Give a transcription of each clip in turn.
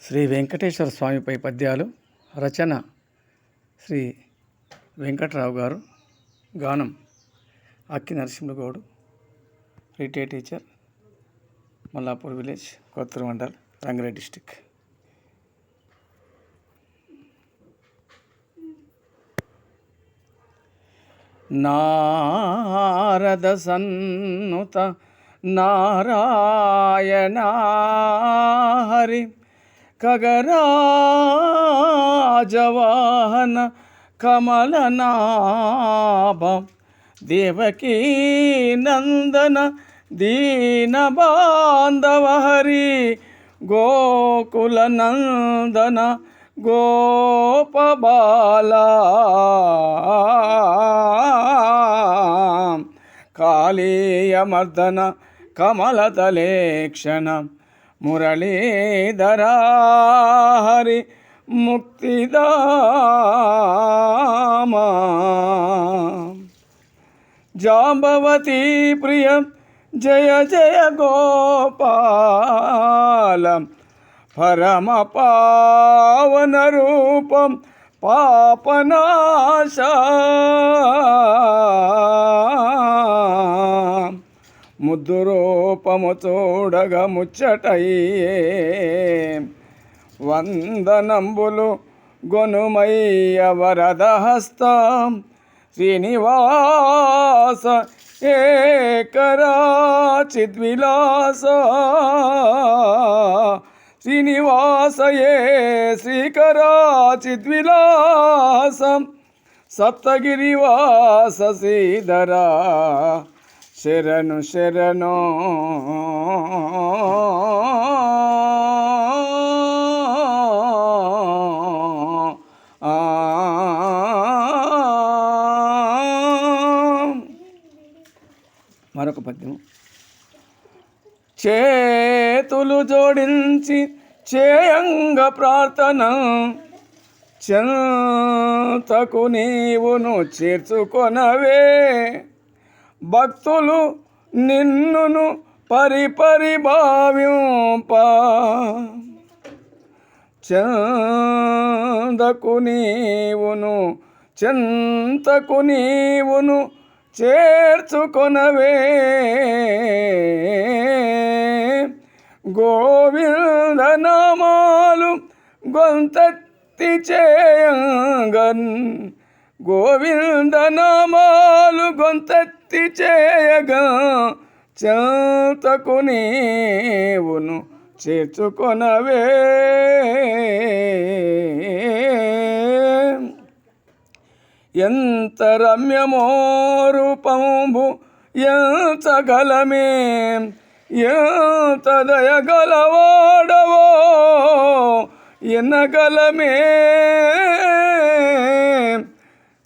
శ్రీ వెంకటేశ్వర స్వామిపై పద్యాలు. రచన శ్రీ వెంకట్రావు గారు. గానం Akki Narasimha Goud. Retired teacher, Mallapur village, Kothur mandal, Rangareddy district. Narada సన్నుత నారాయణ హరి ఖగరాజవాహన కమలనాభ దేవకీ నందన దీనబాంధవ హరి గోకుల నందన గోపబాల కాళీయమర్దన కమలతలేక్షణ మురళీధర హరి ముక్తిదామ జాంబవతీ ప్రియ జయ జయ గోపాల పరమ పావన రూపం పాపనాశ ముద్దు రూపము చూడగ ముచ్చటయ్యే వందనంబులు గొనుమయ్య వరదహస్తం శ్రీనివాస ఏకరాచిద్విలాస శ్రీనివాసయే శ్రీకరాచిద్విలాసం సప్తగిరివాస శ్రీధరా శరణు శరణు మరొక పద్యం. చేతులు జోడించి చేయంగ ప్రార్థన చెంతకు నీవును చేర్చుకొనవే భక్తులు నిన్నును పరిపరి భావింప చెంతకు నీవును చేర్చుకొనవే గోవింద నామాలు గొంతెత్తి చేయంగన్ గోవింద నామాలు గొంతెత్తి చేయగా చెంతకు నీవును చేర్చుకొనవే ఎంత రమ్యమో రూపంబు ఎంచగలమే ఎంత దయగలవాడవో ఎన్నగలమే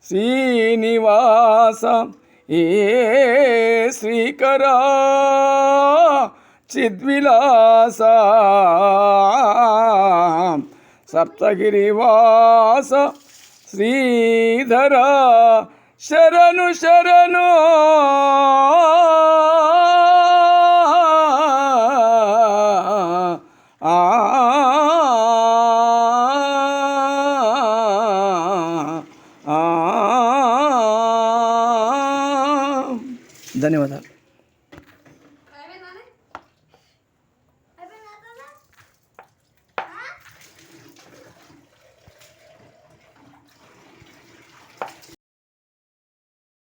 శ్రీనివాస ఏ శ్రీకరా చిద్విలాస సప్తగిరివాస శ్రీధర శరణు శరణు ధన్యవాదాలు.